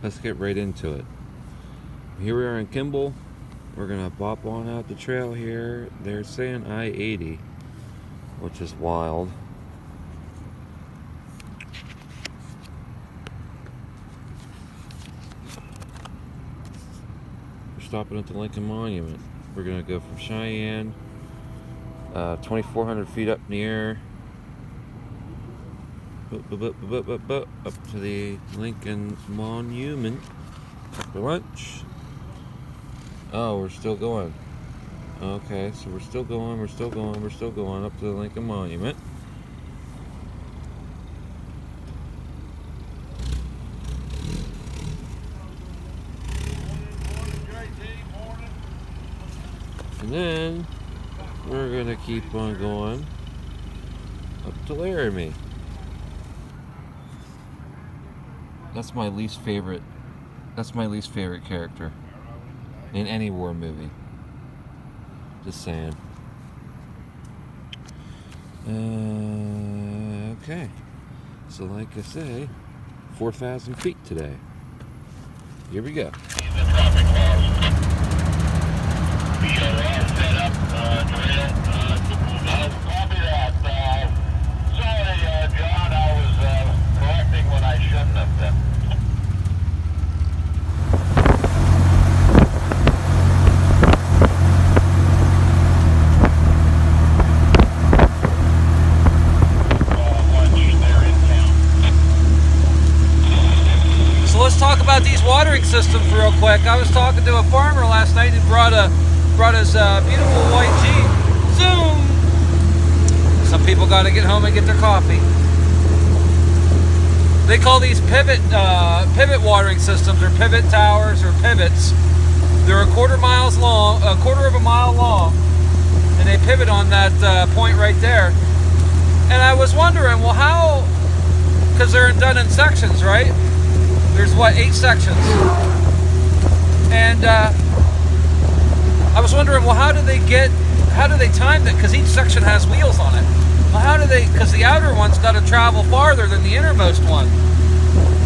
let's get right into it. Here we are in Kimball. We're gonna bop on out the trail here. They're saying I-80, which is wild. We're stopping at the Lincoln Monument. We're gonna go from Cheyenne, 2,400 feet up in the air, up to the Lincoln Monument for lunch. Oh, we're still going. Okay, so we're still going up to the Lincoln Monument. And then we're gonna keep on going up to Laramie. That's my least favorite character in any war movie. Just saying. Okay. So like I say, 4,000 feet today. Here we go. John, I was correcting what I shouldn't have been. So let's talk about these watering systems real quick. I was talking to a farmer last night who brought his beautiful white Jeep. Zoom! Some people got to get home and get their coffee. They call these pivot watering systems, or pivot towers, or pivots. They're a quarter of a mile long, and they pivot on that point right there. And I was wondering, well, how? Because they're done in sections, right? There's 8 sections, and I was wondering, well, how do they time that? Because each section has wheels on it. Well, because the outer one's got to travel farther than the innermost one.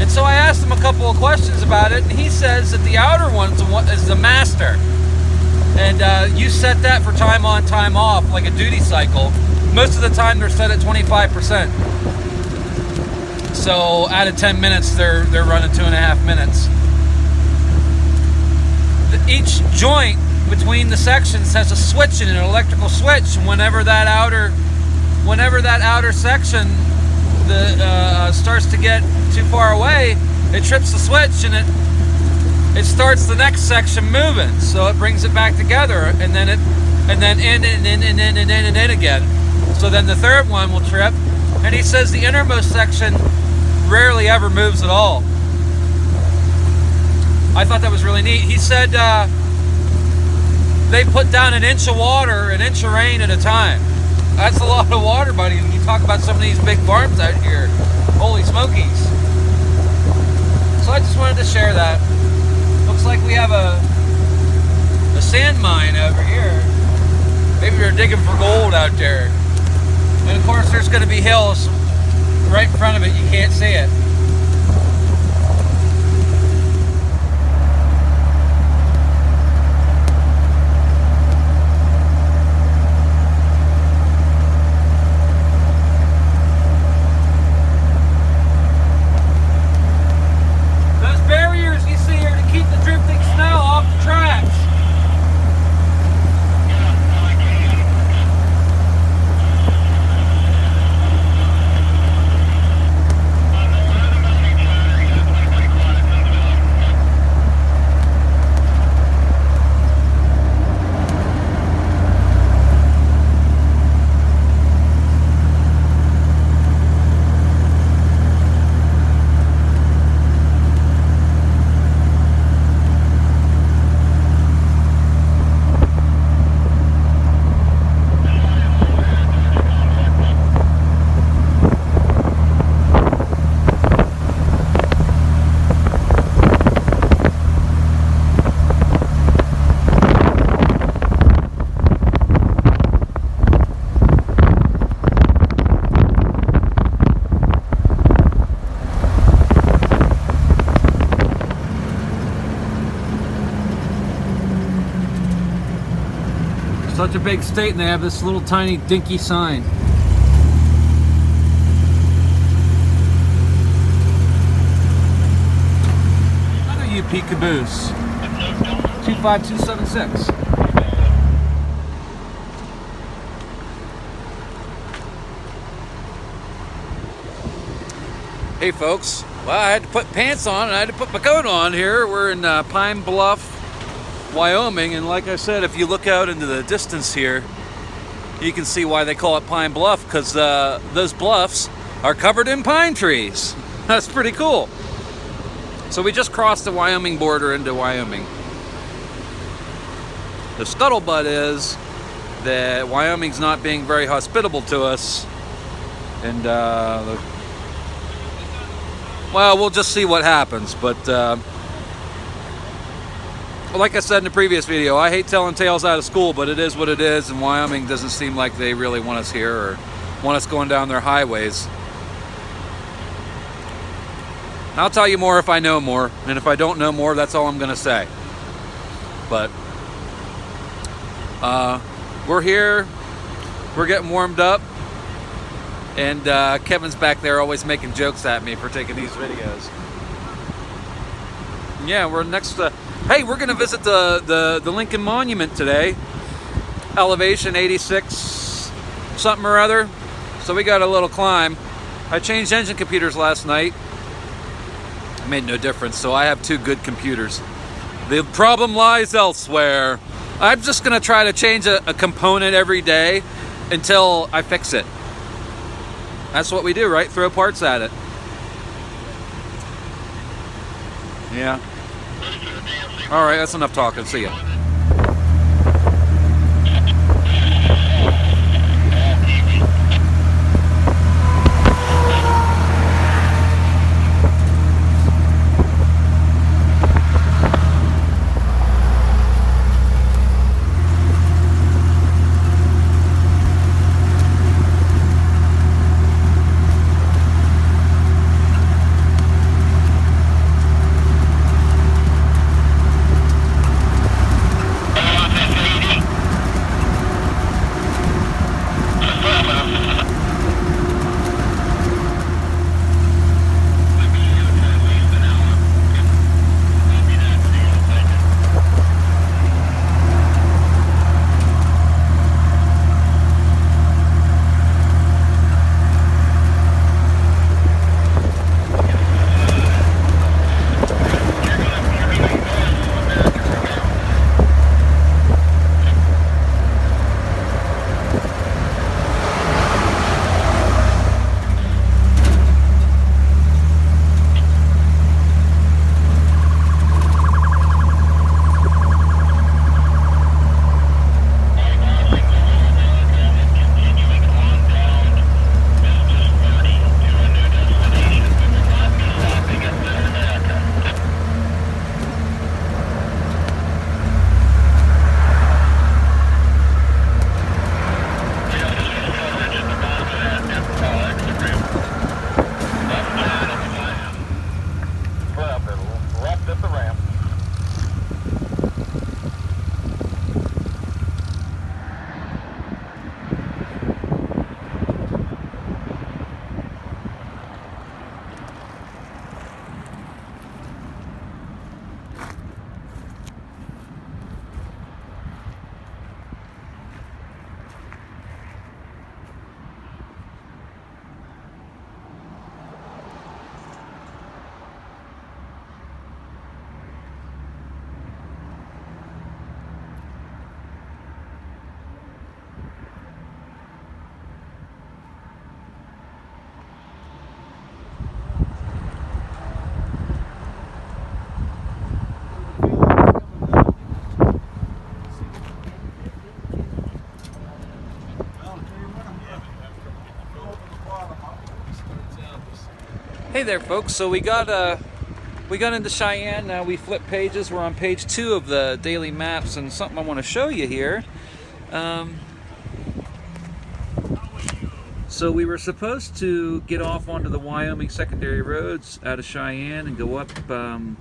And so I asked him a couple of questions about it, and he says that the outer one is the master. And you set that for time on, time off, like a duty cycle. Most of the time they're set at 25%. So out of 10 minutes, they're running 2.5 minutes. Each joint between the sections has a switch in it, an electrical switch. And whenever that outer section starts to get too far away, it trips the switch and it starts the next section moving. So it brings it back together, and then in again. So then the third one will trip, and he says the innermost section rarely ever moves at all. I thought that was really neat. He said they put down an inch of water, an inch of rain at a time. That's a lot of water, buddy. When you talk about some of these big farms out here, holy smokies. So I just wanted to share that. Looks like we have a sand mine over here. Maybe they're digging for gold out there. And of course there's going to be hills right in front of it. You can't see it. such a big state and they have this little tiny dinky sign. Another UP caboose. 25276. Hey folks, well, I had to put pants on and I had to put my coat on here. We're in Pine Bluff, Wyoming, and like I said, if you look out into the distance here, you can see why they call it Pine Bluff, because those bluffs are covered in pine trees. That's pretty cool. So we just crossed the Wyoming border into Wyoming. The scuttlebutt is that Wyoming's not being very hospitable to us, and well, we'll just see what happens. But like I said in the previous video, I hate telling tales out of school, but it is what it is, and Wyoming doesn't seem like they really want us here or want us going down their highways. I'll tell you more if I know more, and if I don't know more, that's all I'm going to say. But we're here, we're getting warmed up, and Kevin's back there always making jokes at me for taking these videos. Yeah, we're next. Hey, we're gonna visit the Lincoln Monument today. Elevation 86 something or other. So we got a little climb. I changed engine computers last night. It made no difference. So I have two good computers. The problem lies elsewhere. I'm just gonna try to change a component every day until I fix it. That's what we do, right? Throw parts at it. Yeah. All right, that's enough talking. See ya. Hey there, folks. So we got into Cheyenne. Now we flipped pages. We're on page 2 of the daily maps, and something I want to show you here. So we were supposed to get off onto the Wyoming secondary roads out of Cheyenne and go up the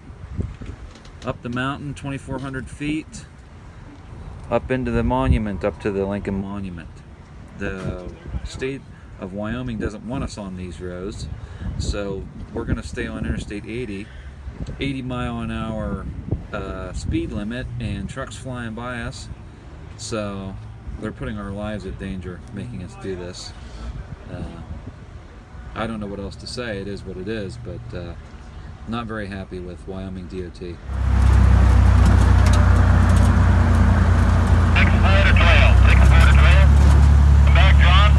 mountain 2,400 feet. up into the monument, up to the Lincoln Monument. The state of Wyoming doesn't want us on these roads, so we're going to stay on Interstate 80 mile-an-hour speed limit, and trucks flying by us, so they're putting our lives at danger making us do this. I don't know what else to say. It is what it is, but not very happy with Wyoming DOT. Thanks for the trail. Come back, John.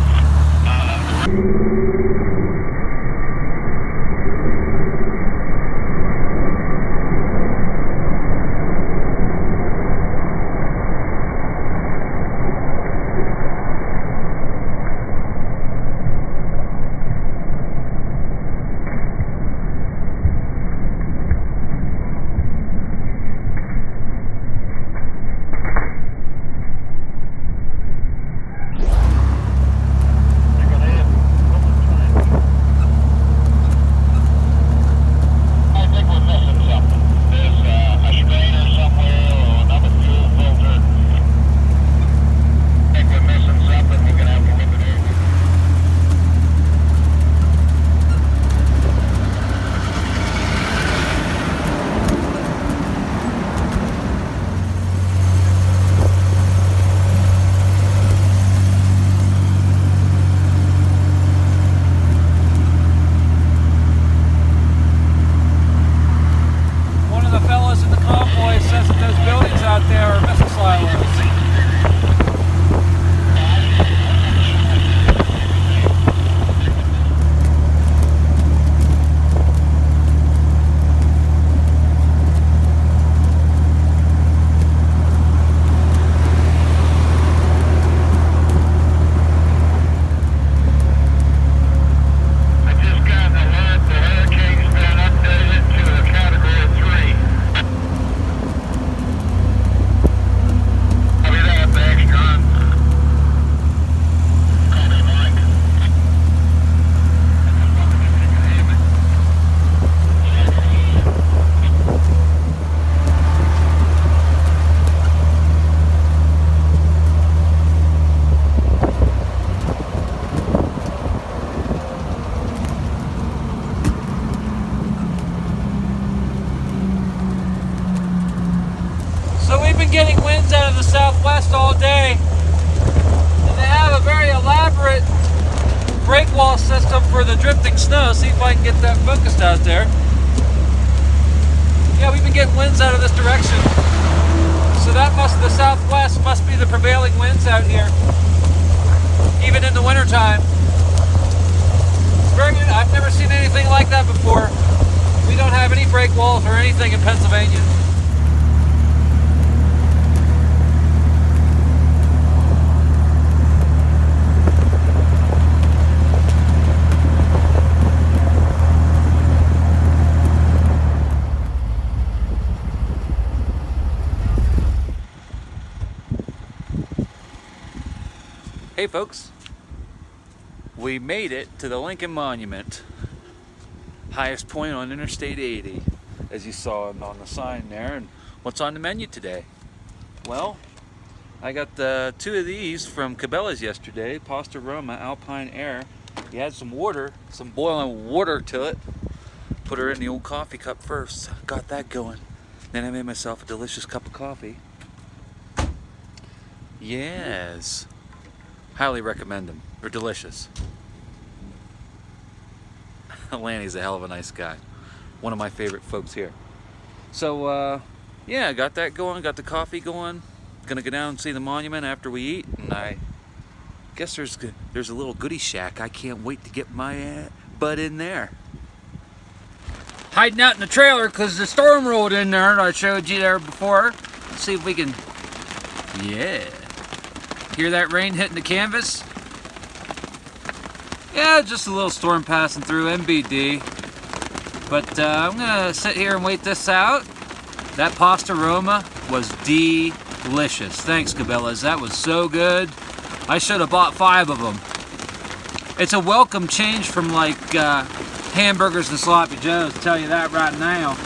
Getting winds out of the southwest all day, and they have a very elaborate brake wall system for the drifting snow. See if I can get that focused out there. Yeah, we've been getting winds out of this direction, so the southwest must be the prevailing winds out here, even in the wintertime. It's very good. I've never seen anything like that before. We don't have any brake walls or anything in Pennsylvania. Hey folks, we made it to the Lincoln Monument, highest point on Interstate 80, as you saw on the sign there. And what's on the menu today? Well, I got the two of these from Cabela's yesterday, Pasta Roma Alpine Air. You add some water, some boiling water to it. Put her in the old coffee cup first, got that going. Then I made myself a delicious cup of coffee. Yes. Highly recommend them. They're delicious. Lanny's a hell of a nice guy. One of my favorite folks here. So, yeah, got that going, got the coffee going. Gonna go down and see the monument after we eat, and I guess there's a little goodie shack. I can't wait to get my butt in there. Hiding out in the trailer because the storm rolled in there, and I showed you there before. Let's see if we can, yeah. Hear that rain hitting the canvas? Yeah, just a little storm passing through, MBD. But I'm gonna sit here and wait this out. That pasta Roma was delicious. Thanks, Cabela's. That was so good. I should have bought 5 of them. It's a welcome change from like hamburgers and sloppy joes, I'll tell you that right now.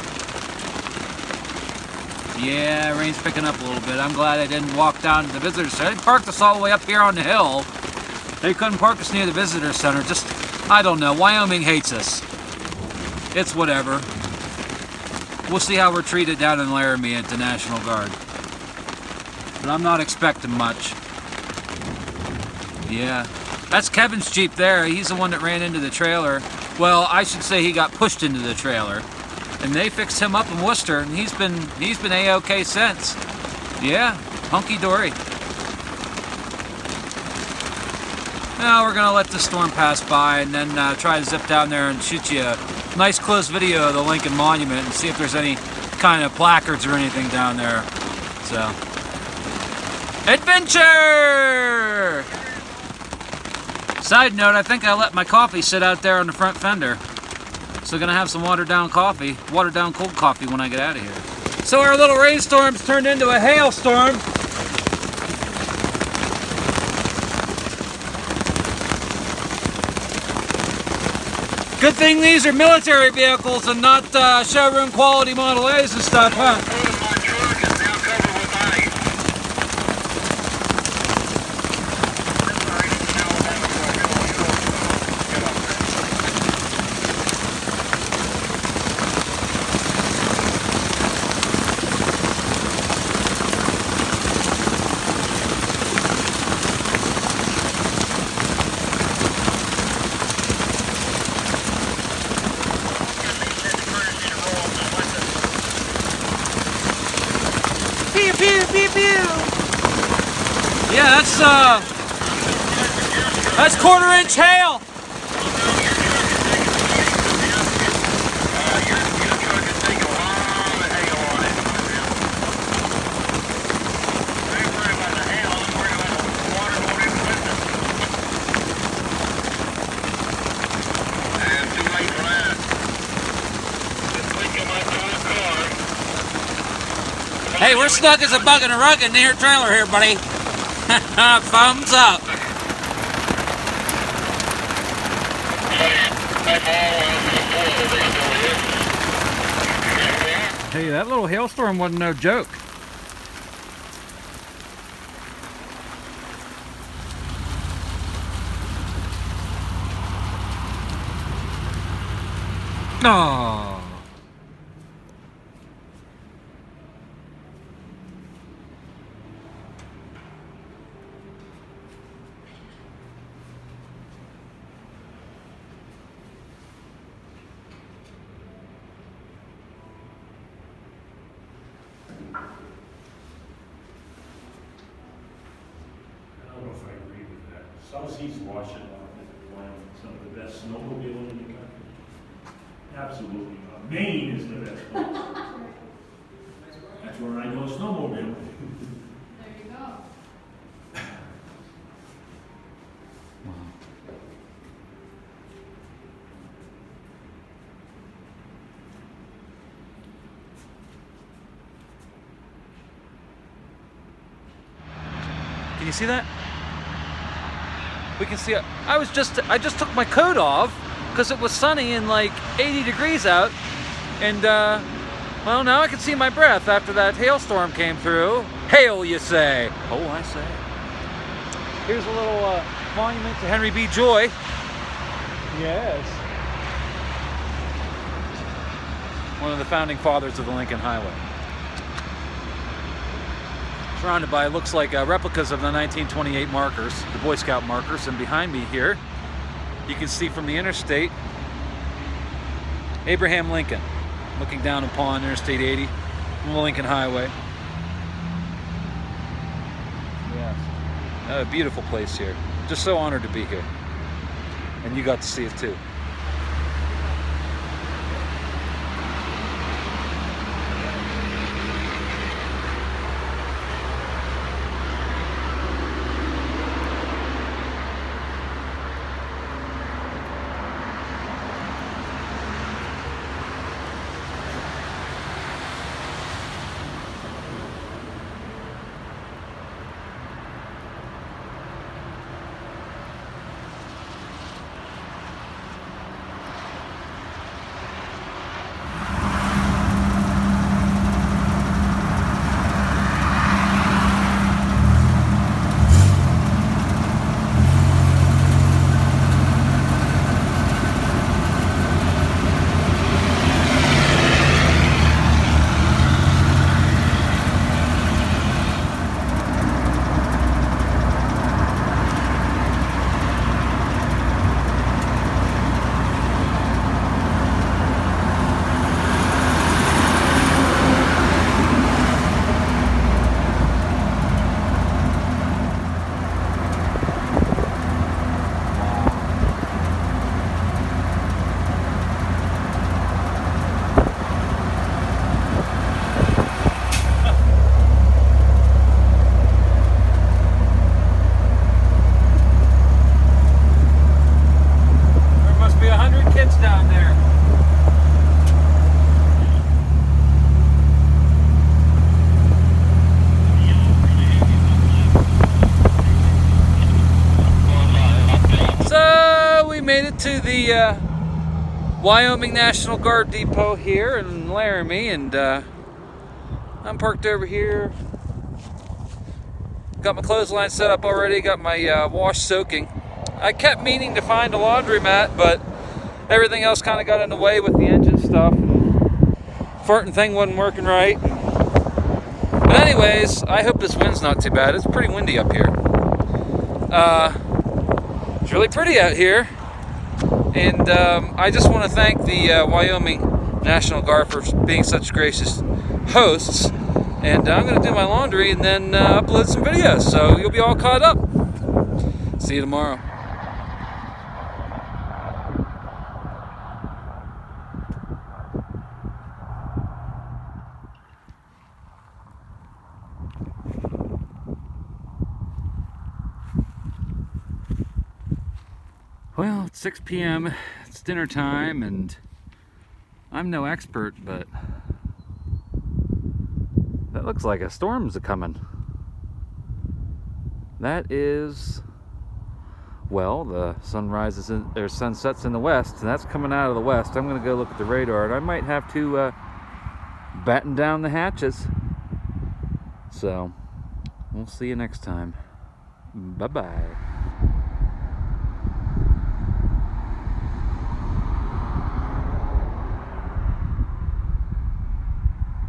Yeah, rain's picking up a little bit. I'm glad I didn't walk down to the visitor center. They parked us all the way up here on the hill. They couldn't park us near the visitor center. Just, I don't know. Wyoming hates us. It's whatever. We'll see how we're treated down in Laramie at the National Guard. But I'm not expecting much. Yeah. That's Kevin's Jeep there. He's the one that ran into the trailer. Well, I should say he got pushed into the trailer. And they fixed him up in Worcester, and he's been A-OK since. Yeah, hunky-dory. Now we're gonna let the storm pass by and then try to zip down there and shoot you a nice close video of the Lincoln Monument and see if there's any kind of placards or anything down there. So, adventure! Side note, I think I let my coffee sit out there on the front fender. So gonna have some watered down cold coffee when I get out of here. So our little rainstorm's turned into a hailstorm. Good thing these are military vehicles and not showroom quality Model A's and stuff, huh? Yeah, that's quarter-inch hail. Hey, we're snug as a bug in a rug in your trailer here, buddy. Thumbs up. Hey, that little hailstorm wasn't no joke. Aww. Southeast Washington is one of some of the best snowmobiling in the country. Absolutely not. Maine is the best place. That's where I go snowmobiling. There you go. Can you see that? We can see it. I just took my coat off because it was sunny and like 80 degrees out, and well, now I can see my breath after that hailstorm came through. Hail, you say? Oh, I say. Here's a little monument to Henry B. Joy. Yes. One of the founding fathers of the Lincoln Highway. Surrounded by, looks like replicas of the 1928 markers, the Boy Scout markers, and behind me here, you can see from the interstate, Abraham Lincoln, looking down upon Interstate 80 from the Lincoln Highway. Yes, a beautiful place here. Just so honored to be here, and you got to see it too. it to the Wyoming National Guard Depot here in Laramie, and I'm parked over here. Got my clothesline set up already, got my wash soaking. I kept meaning to find a laundromat, but everything else kind of got in the way with the engine stuff. Farting thing wasn't working right. But anyways, I hope this wind's not too bad. It's pretty windy up here. It's really pretty out here. And I just want to thank the Wyoming National Guard for being such gracious hosts. And I'm going to do my laundry and then upload some videos, so you'll be all caught up. See you tomorrow. Well, it's 6 p.m. It's dinner time, and I'm no expert, but that looks like a storm's a-coming. That is, well, the sun rises in, or sun sets in the west, and that's coming out of the west. I'm going to go look at the radar, and I might have to batten down the hatches. So, we'll see you next time. Bye-bye.